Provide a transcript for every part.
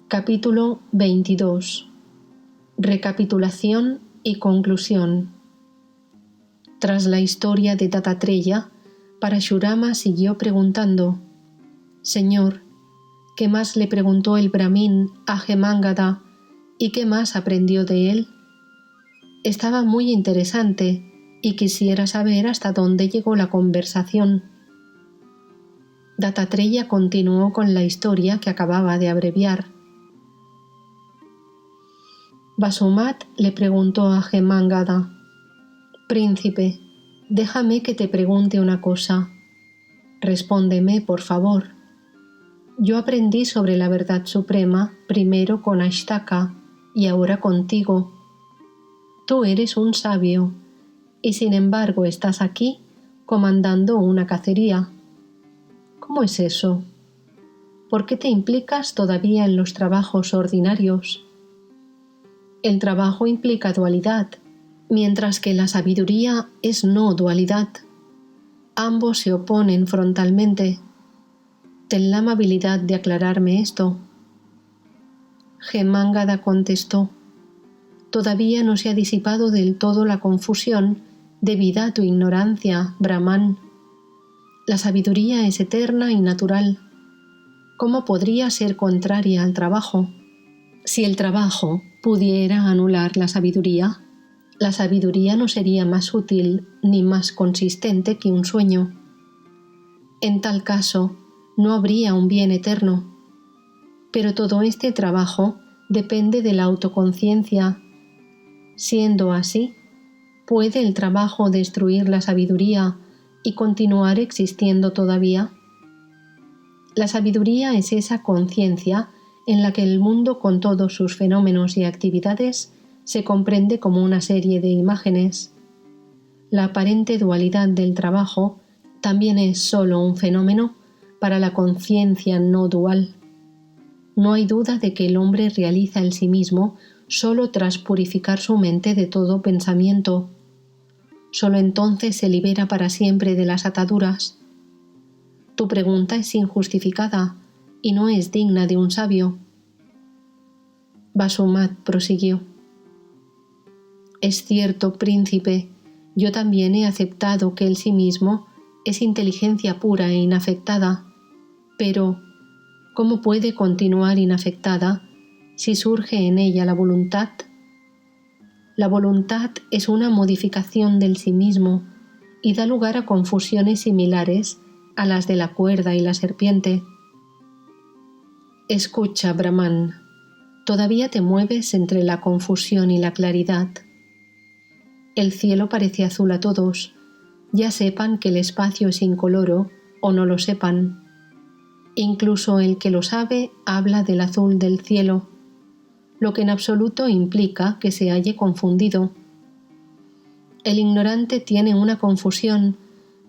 Capítulo 22. Recapitulación y conclusión. Tras la historia de Dattatreya, Parashurama siguió preguntando: Señor, ¿qué más le preguntó el Brahmin a Hemangada y qué más aprendió de él? Estaba muy interesante y quisiera saber hasta dónde llegó la conversación. Dattatreya continuó con la historia que acababa de abreviar. Vasumat le preguntó a Hemangada: Príncipe, déjame que te pregunte una cosa. Respóndeme, por favor. Yo aprendí sobre la verdad suprema primero con Ashtaka y ahora contigo. Tú eres un sabio y sin embargo estás aquí comandando una cacería. ¿Cómo es eso? ¿Por qué te implicas todavía en los trabajos ordinarios? El trabajo implica dualidad, mientras que la sabiduría es no dualidad. Ambos se oponen frontalmente. Ten la amabilidad de aclararme esto. Hemangada contestó: Todavía no se ha disipado del todo la confusión debida a tu ignorancia, Brahman. La sabiduría es eterna y natural. ¿Cómo podría ser contraria al trabajo? Si el trabajo pudiera anular la sabiduría no sería más útil ni más consistente que un sueño. En tal caso, no habría un bien eterno. Pero todo este trabajo depende de la autoconciencia. Siendo así, ¿puede el trabajo destruir la sabiduría y continuar existiendo todavía? La sabiduría es esa conciencia en la que el mundo con todos sus fenómenos y actividades se comprende como una serie de imágenes. La aparente dualidad del trabajo también es sólo un fenómeno para la conciencia no dual. No hay duda de que el hombre realiza el sí mismo sólo tras purificar su mente de todo pensamiento. Sólo entonces se libera para siempre de las ataduras. Tu pregunta es injustificada y no es digna de un sabio. Vasumat prosiguió: Es cierto, príncipe, yo también he aceptado que el sí mismo es inteligencia pura e inafectada, pero ¿cómo puede continuar inafectada si surge en ella la voluntad? La voluntad es una modificación del sí mismo y da lugar a confusiones similares a las de la cuerda y la serpiente. Escucha, Brahman, todavía te mueves entre la confusión y la claridad. El cielo parece azul a todos, ya sepan que el espacio es incoloro o no lo sepan. Incluso el que lo sabe habla del azul del cielo, lo que en absoluto implica que se halle confundido. El ignorante tiene una confusión,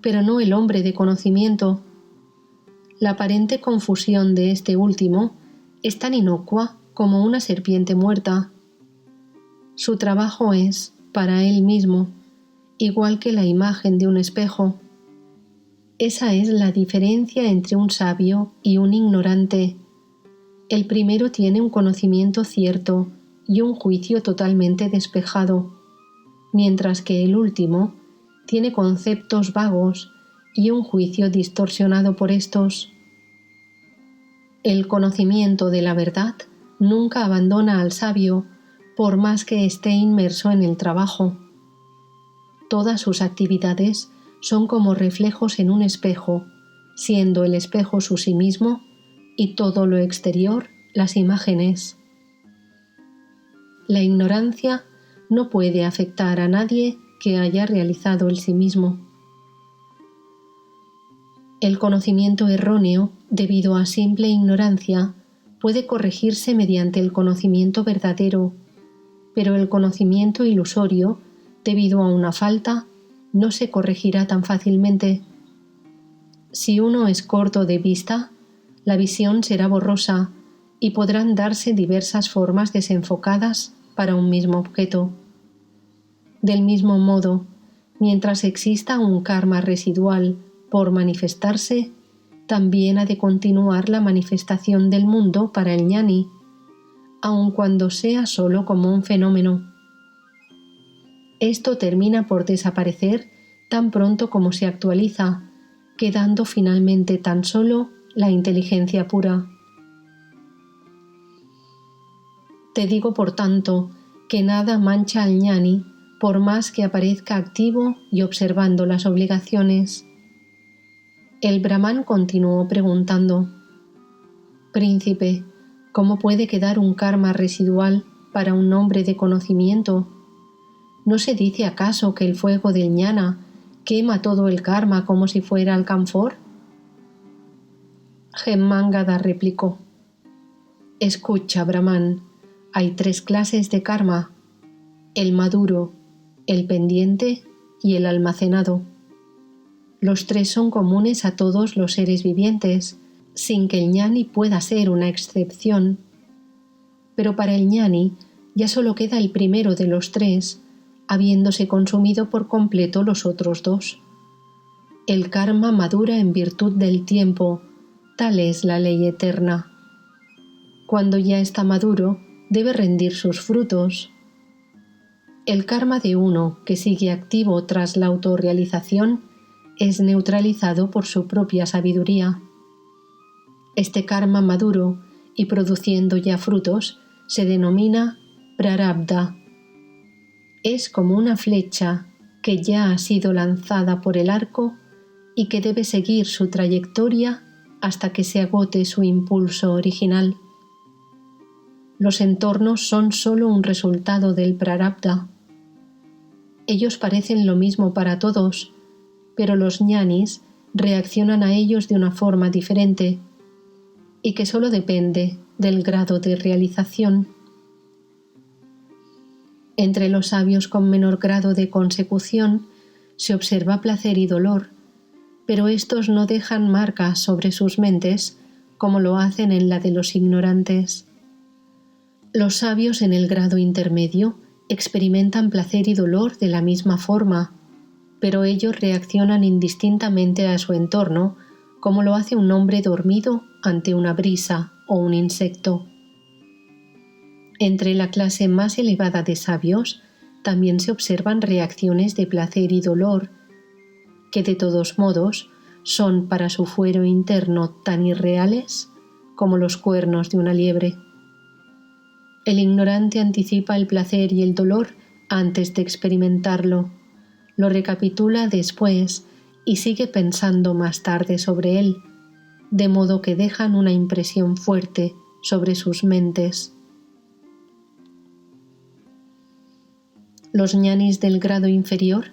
pero no el hombre de conocimiento. La aparente confusión de este último es tan inocua como una serpiente muerta. Su trabajo es, para él mismo, igual que la imagen de un espejo. Esa es la diferencia entre un sabio y un ignorante. El primero tiene un conocimiento cierto y un juicio totalmente despejado, mientras que el último tiene conceptos vagos y un juicio distorsionado por estos. El conocimiento de la verdad nunca abandona al sabio, por más que esté inmerso en el trabajo. Todas sus actividades son como reflejos en un espejo, siendo el espejo su sí mismo y todo lo exterior las imágenes. La ignorancia no puede afectar a nadie que haya realizado el sí mismo. El conocimiento erróneo, debido a simple ignorancia, puede corregirse mediante el conocimiento verdadero, pero el conocimiento ilusorio, debido a una falta, no se corregirá tan fácilmente. Si uno es corto de vista, la visión será borrosa y podrán darse diversas formas desenfocadas para un mismo objeto. Del mismo modo, mientras exista un karma residual por manifestarse, también ha de continuar la manifestación del mundo para el ñani, aun cuando sea solo como un fenómeno. Esto termina por desaparecer tan pronto como se actualiza, quedando finalmente tan solo la inteligencia pura. Te digo, por tanto, que nada mancha al ñani, por más que aparezca activo y observando las obligaciones. El brahmán continuó preguntando: Príncipe, ¿cómo puede quedar un karma residual para un hombre de conocimiento? ¿No se dice acaso que el fuego del ñana quema todo el karma como si fuera alcanfor? Jemangada replicó: Escucha, brahmán, hay 3 clases de karma: el maduro, el pendiente y el almacenado. Los 3 son comunes a todos los seres vivientes, sin que el ñani pueda ser una excepción. Pero para el ñani ya solo queda el primero de los 3, habiéndose consumido por completo los otros 2. El karma madura en virtud del tiempo, tal es la ley eterna. Cuando ya está maduro, debe rendir sus frutos. El karma de uno que sigue activo tras la autorrealización es neutralizado por su propia sabiduría. Este karma maduro y produciendo ya frutos se denomina prarabdha. Es como una flecha que ya ha sido lanzada por el arco y que debe seguir su trayectoria hasta que se agote su impulso original. Los entornos son solo un resultado del prarabdha. Ellos parecen lo mismo para todos, pero los ñanis reaccionan a ellos de una forma diferente y que solo depende del grado de realización. Entre los sabios con menor grado de consecución se observa placer y dolor, pero estos no dejan marcas sobre sus mentes como lo hacen en la de los ignorantes. Los sabios en el grado intermedio experimentan placer y dolor de la misma forma, pero ellos reaccionan indistintamente a su entorno como lo hace un hombre dormido ante una brisa o un insecto. Entre la clase más elevada de sabios también se observan reacciones de placer y dolor, que de todos modos son para su fuero interno tan irreales como los cuernos de una liebre. El ignorante anticipa el placer y el dolor antes de experimentarlo, lo recapitula después y sigue pensando más tarde sobre él, de modo que dejan una impresión fuerte sobre sus mentes. Los ñanis del grado inferior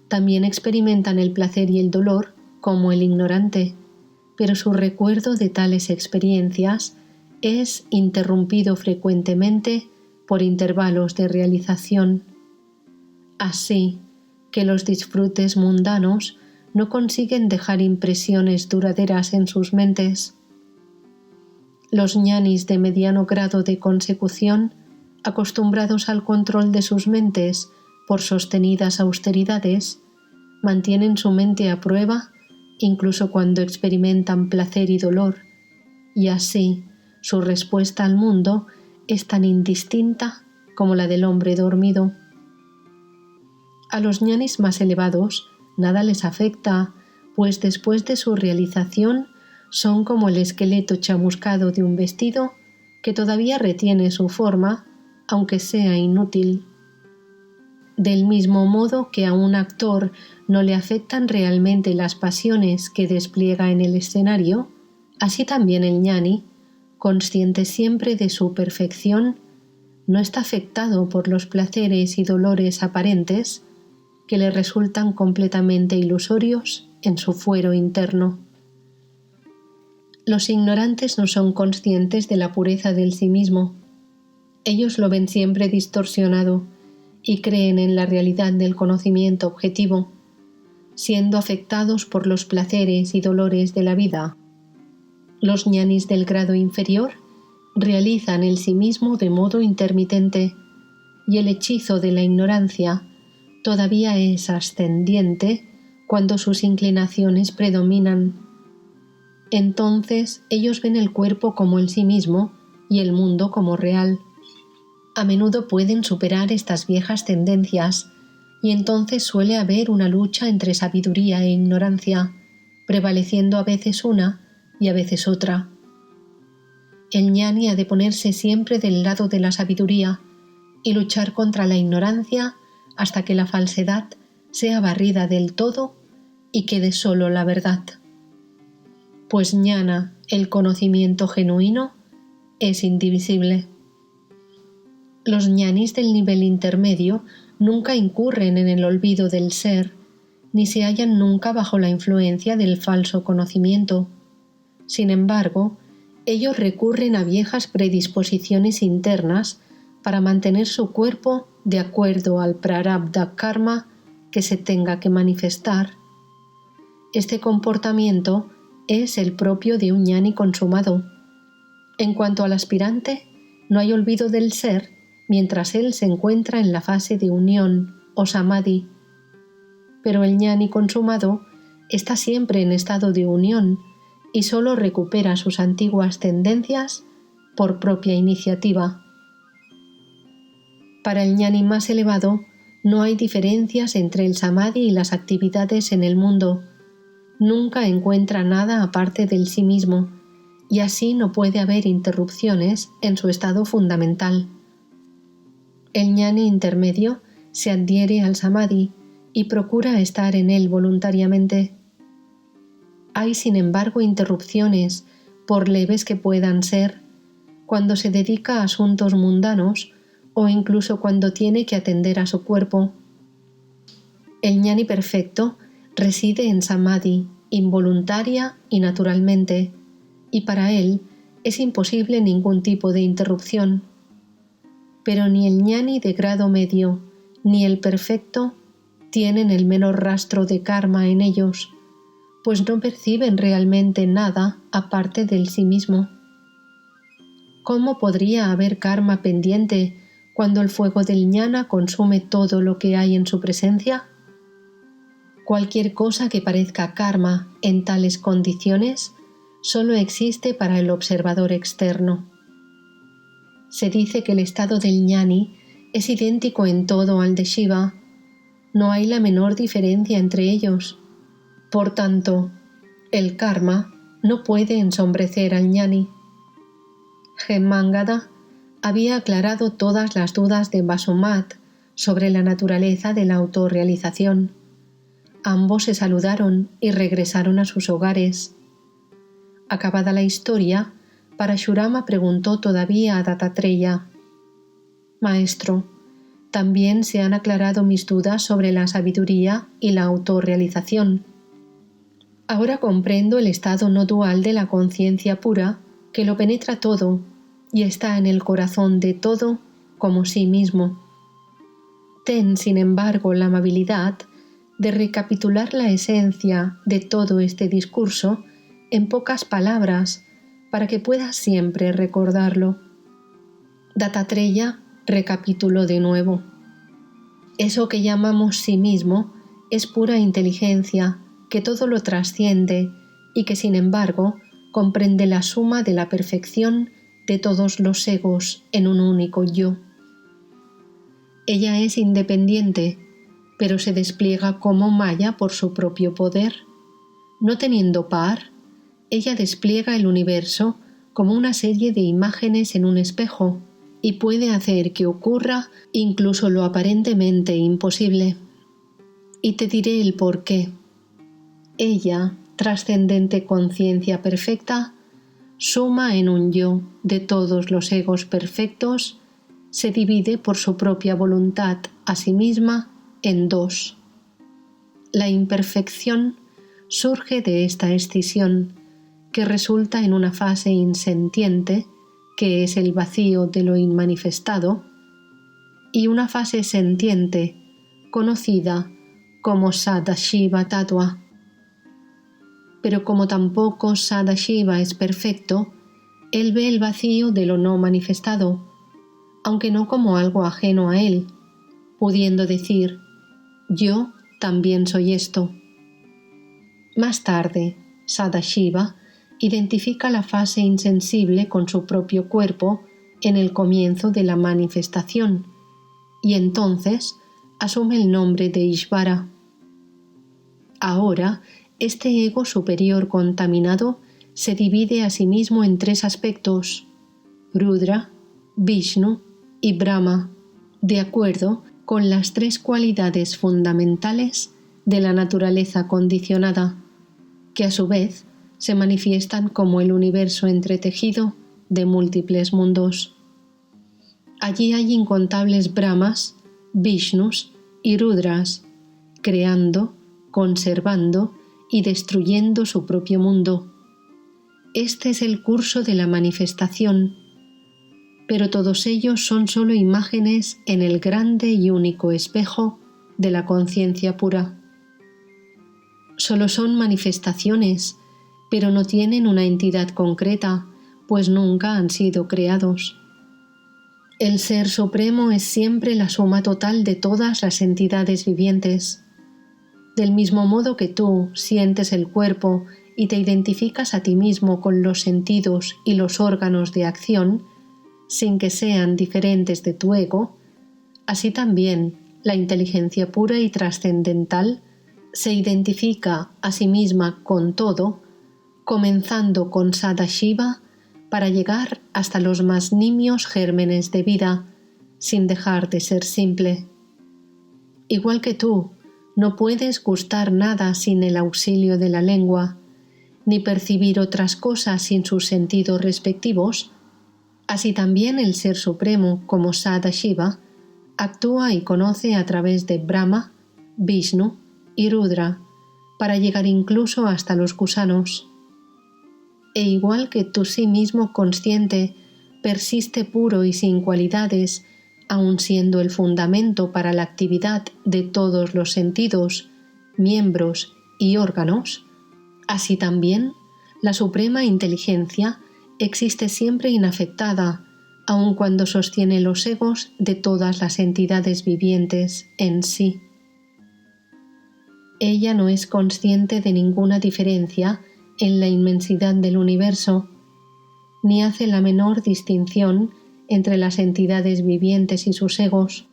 también experimentan el placer y el dolor como el ignorante, pero su recuerdo de tales experiencias es interrumpido frecuentemente por intervalos de realización. Así que los disfrutes mundanos no consiguen dejar impresiones duraderas en sus mentes. Los ñanis de mediano grado de consecución, acostumbrados al control de sus mentes por sostenidas austeridades, mantienen su mente a prueba incluso cuando experimentan placer y dolor, y así su respuesta al mundo es tan indistinta como la del hombre dormido. A los ñanis más elevados nada les afecta, pues después de su realización son como el esqueleto chamuscado de un vestido que todavía retiene su forma, aunque sea inútil. Del mismo modo que a un actor no le afectan realmente las pasiones que despliega en el escenario, así también el ñani, consciente siempre de su perfección, no está afectado por los placeres y dolores aparentes que le resultan completamente ilusorios en su fuero interno. Los ignorantes no son conscientes de la pureza del sí mismo. Ellos lo ven siempre distorsionado y creen en la realidad del conocimiento objetivo, siendo afectados por los placeres y dolores de la vida. Los ñanis del grado inferior realizan el sí mismo de modo intermitente, y el hechizo de la ignorancia todavía es ascendiente cuando sus inclinaciones predominan. Entonces ellos ven el cuerpo como el sí mismo y el mundo como real, a menudo pueden superar estas viejas tendencias y entonces suele haber una lucha entre sabiduría e ignorancia, prevaleciendo a veces una y a veces otra. El ñani ha de ponerse siempre del lado de la sabiduría y luchar contra la ignorancia hasta que la falsedad sea barrida del todo y quede solo la verdad. Pues ñana, el conocimiento genuino, es indivisible. Los ñanis del nivel intermedio nunca incurren en el olvido del ser, ni se hallan nunca bajo la influencia del falso conocimiento. Sin embargo, ellos recurren a viejas predisposiciones internas para mantener su cuerpo de acuerdo al prarabdha karma que se tenga que manifestar. Este comportamiento es el propio de un ñani consumado. En cuanto al aspirante, no hay olvido del ser mientras él se encuentra en la fase de unión o samadhi. Pero el ñani consumado está siempre en estado de unión y solo recupera sus antiguas tendencias por propia iniciativa. Para el ñani más elevado, no hay diferencias entre el samadhi y las actividades en el mundo. Nunca encuentra nada aparte del sí mismo, y así no puede haber interrupciones en su estado fundamental. El ñani intermedio se adhiere al samadhi y procura estar en él voluntariamente. Hay, sin embargo, interrupciones, por leves que puedan ser, cuando se dedica a asuntos mundanos o incluso cuando tiene que atender a su cuerpo. El ñani perfecto reside en samadhi, involuntaria y naturalmente, y para él es imposible ningún tipo de interrupción. Pero ni el ñani de grado medio ni el perfecto tienen el menor rastro de karma en ellos, pues no perciben realmente nada aparte del sí mismo. ¿Cómo podría haber karma pendiente cuando el fuego del ñana consume todo lo que hay en su presencia? Cualquier cosa que parezca karma en tales condiciones solo existe para el observador externo. Se dice que el estado del ñani es idéntico en todo al de Shiva. No hay la menor diferencia entre ellos. Por tanto, el karma no puede ensombrecer al ñani. Hemangada había aclarado todas las dudas de Basumat sobre la naturaleza de la autorrealización. Ambos se saludaron y regresaron a sus hogares. Acabada la historia, Parashurama preguntó todavía a Dattatreya: «Maestro, también se han aclarado mis dudas sobre la sabiduría y la autorrealización. Ahora comprendo el estado no dual de la conciencia pura que lo penetra todo y está en el corazón de todo como sí mismo. Ten, sin embargo, la amabilidad de recapitular la esencia de todo este discurso en pocas palabras para que puedas siempre recordarlo». Dattatreya recapituló de nuevo: «Eso que llamamos sí mismo es pura inteligencia que todo lo trasciende y que sin embargo comprende la suma de la perfección de todos los egos en un único yo. Ella es independiente, pero se despliega como Maya por su propio poder. No teniendo par, ella despliega el universo como una serie de imágenes en un espejo y puede hacer que ocurra incluso lo aparentemente imposible. Y te diré el porqué. Ella, trascendente conciencia perfecta, suma en un yo de todos los egos perfectos, se divide por su propia voluntad a sí misma en dos. La imperfección surge de esta escisión, que resulta en una fase insentiente, que es el vacío de lo inmanifestado, y una fase sentiente, conocida como Sadashiva Tattva. Pero como tampoco Sadashiva es perfecto, él ve el vacío de lo no manifestado, aunque no como algo ajeno a él, pudiendo decir: yo también soy esto. Más tarde, Sadashiva identifica la fase insensible con su propio cuerpo en el comienzo de la manifestación, y entonces asume el nombre de Ishvara. Ahora, este ego superior contaminado se divide a sí mismo en tres aspectos: Rudra, Vishnu y Brahma, de acuerdo con las tres cualidades fundamentales de la naturaleza condicionada, que a su vez se manifiestan como el universo entretejido de múltiples mundos. Allí hay incontables Brahmas, Vishnus y Rudras, creando, conservando y destruyendo su propio mundo. Este es el curso de la manifestación, pero todos ellos son sólo imágenes en el grande y único espejo de la conciencia pura. Solo son manifestaciones, pero no tienen una entidad concreta, pues nunca han sido creados. El Ser Supremo es siempre la suma total de todas las entidades vivientes. Del mismo modo que tú sientes el cuerpo y te identificas a ti mismo con los sentidos y los órganos de acción, sin que sean diferentes de tu ego, así también la inteligencia pura y trascendental se identifica a sí misma con todo, comenzando con Sadashiva para llegar hasta los más nimios gérmenes de vida, sin dejar de ser simple. Igual que tú, no puedes gustar nada sin el auxilio de la lengua, ni percibir otras cosas sin sus sentidos respectivos, así también el Ser Supremo, como Sadashiva, actúa y conoce a través de Brahma, Vishnu y Rudra, para llegar incluso hasta los gusanos. E igual que tú sí mismo consciente persiste puro y sin cualidades, aun siendo el fundamento para la actividad de todos los sentidos, miembros y órganos, así también la suprema inteligencia existe siempre inafectada, aun cuando sostiene los egos de todas las entidades vivientes en sí. Ella no es consciente de ninguna diferencia en la inmensidad del universo, ni hace la menor distinción entre las entidades vivientes y sus egos.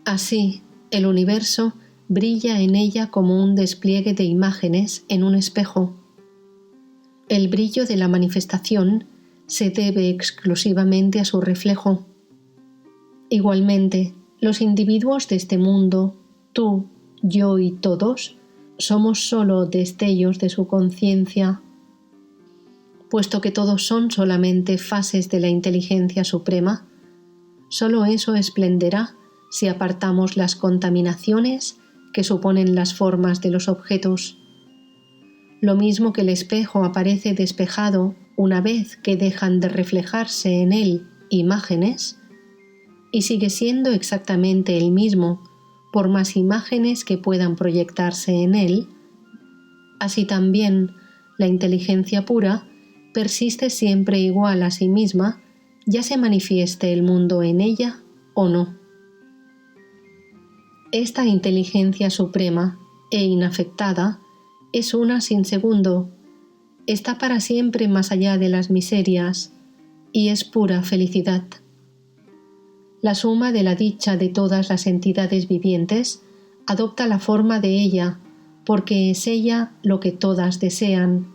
Así, el universo brilla en ella como un despliegue de imágenes en un espejo. El brillo de la manifestación se debe exclusivamente a su reflejo. Igualmente, los individuos de este mundo, tú, yo y todos, somos sólo destellos de su conciencia. Puesto que todos son solamente fases de la inteligencia suprema, sólo eso esplenderá si apartamos las contaminaciones que suponen las formas de los objetos. Lo mismo que el espejo aparece despejado una vez que dejan de reflejarse en él imágenes, y sigue siendo exactamente el mismo por más imágenes que puedan proyectarse en él, así también la inteligencia pura persiste siempre igual a sí misma, ya se manifieste el mundo en ella o no. Esta inteligencia suprema e inafectada es una sin segundo, está para siempre más allá de las miserias y es pura felicidad. La suma de la dicha de todas las entidades vivientes adopta la forma de ella, porque es ella lo que todas desean,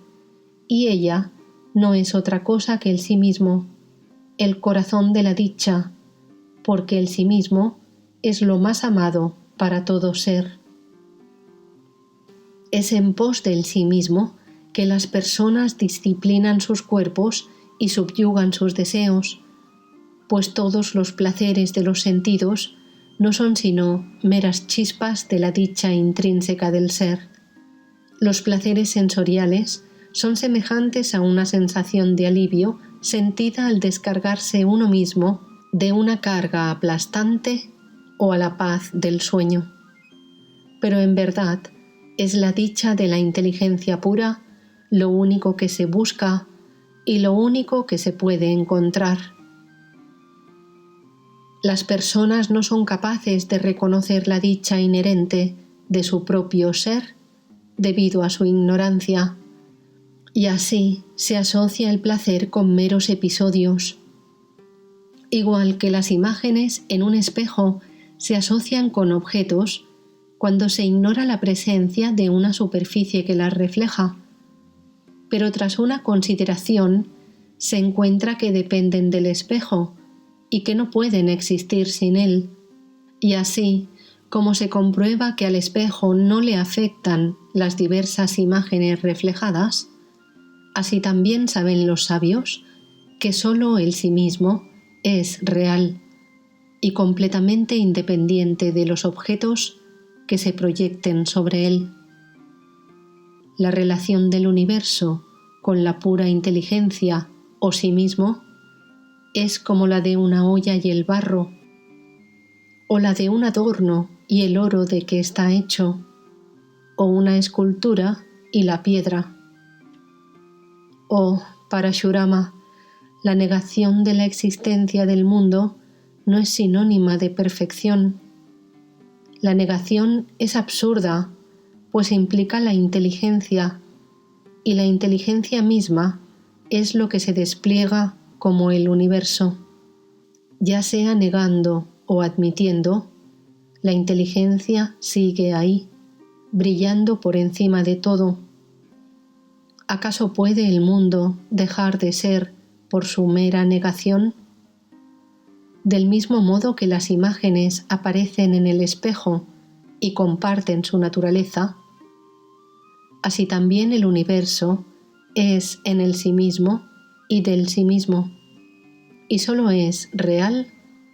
y ella no es otra cosa que el sí mismo, el corazón de la dicha, porque el sí mismo es lo más amado para todo ser. Es en pos del sí mismo que las personas disciplinan sus cuerpos y subyugan sus deseos, pues todos los placeres de los sentidos no son sino meras chispas de la dicha intrínseca del ser. Los placeres sensoriales son semejantes a una sensación de alivio sentida al descargarse uno mismo de una carga aplastante o a la paz del sueño. Pero en verdad es la dicha de la inteligencia pura lo único que se busca y lo único que se puede encontrar. Las personas no son capaces de reconocer la dicha inherente de su propio ser debido a su ignorancia, y así se asocia el placer con meros episodios, Igual que las imágenes en un espejo se asocian con objetos cuando se ignora la presencia de una superficie que las refleja, pero tras una consideración se encuentra que dependen del espejo y que no pueden existir sin él, y así como se comprueba que al espejo no le afectan las diversas imágenes reflejadas, así también saben los sabios que sólo el sí mismo es real y completamente independiente de los objetos que se proyecten sobre él. La relación del universo con la pura inteligencia o sí mismo es como la de una olla y el barro, o la de un adorno y el oro de que está hecho, o una escultura y la piedra. Oh, Parashurama, la negación de la existencia del mundo no es sinónima de perfección. La negación es absurda, pues implica la inteligencia, y la inteligencia misma es lo que se despliega como el universo. Ya sea negando o admitiendo, la inteligencia sigue ahí, brillando por encima de todo. ¿Acaso puede el mundo dejar de ser por su mera negación? Del mismo modo que las imágenes aparecen en el espejo y comparten su naturaleza, así también el universo es en el sí mismo y del sí mismo, y solo es real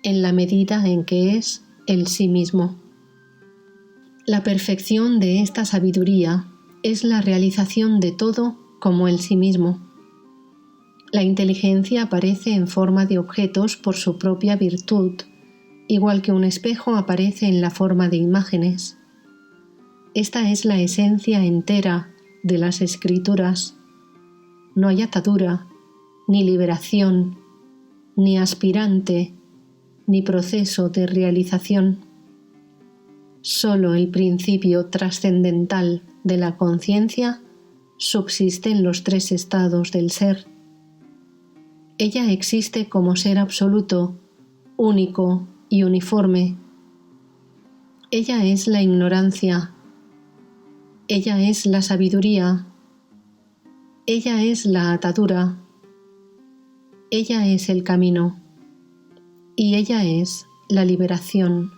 en la medida en que es el sí mismo. La perfección de esta sabiduría es la realización de todo como el sí mismo. La inteligencia aparece en forma de objetos por su propia virtud, igual que un espejo aparece en la forma de imágenes. Esta es la esencia entera de las escrituras. No hay atadura, ni liberación, ni aspirante, ni proceso de realización. Solo el principio trascendental de la conciencia subsiste en los tres estados del ser. Ella existe como ser absoluto, único y uniforme. Ella es la ignorancia. Ella es la sabiduría. Ella es la atadura. Ella es el camino. Y ella es la liberación.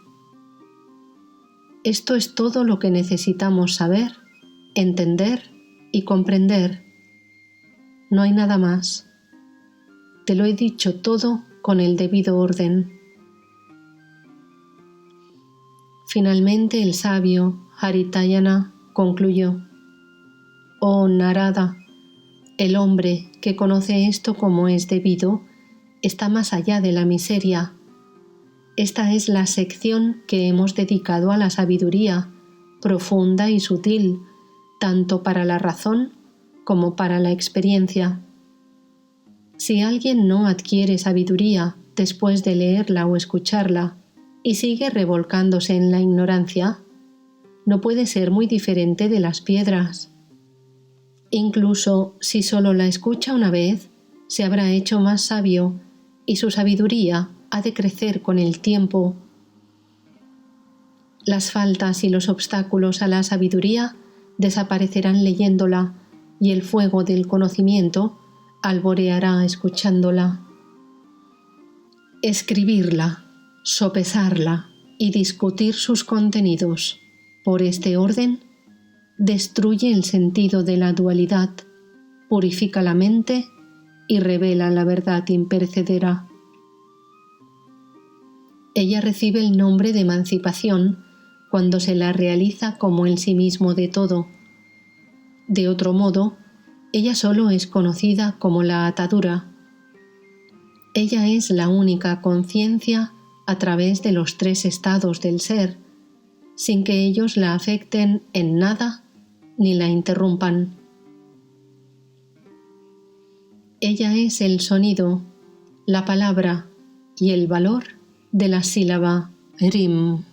Esto es todo lo que necesitamos saber, entender y comprender. No hay nada más. Te lo he dicho todo con el debido orden. Finalmente el sabio Haritayana concluyó: Oh Narada, el hombre que conoce esto como es debido está más allá de la miseria. Esta es la sección que hemos dedicado a la sabiduría, profunda y sutil, tanto para la razón como para la experiencia. Si alguien no adquiere sabiduría después de leerla o escucharla y sigue revolcándose en la ignorancia, no puede ser muy diferente de las piedras. Incluso si solo la escucha una vez, se habrá hecho más sabio y su sabiduría ha de crecer con el tiempo. Las faltas y los obstáculos a la sabiduría desaparecerán leyéndola y el fuego del conocimiento alboreará escuchándola. Escribirla, sopesarla y discutir sus contenidos por este orden destruye el sentido de la dualidad, purifica la mente y revela la verdad imperecedera. Ella recibe el nombre de emancipación cuando se la realiza como el sí mismo de todo. De otro modo, ella solo es conocida como la atadura. Ella es la única conciencia a través de los tres estados del ser, sin que ellos la afecten en nada ni la interrumpan. Ella es el sonido, la palabra y el valor de la sílaba Rim.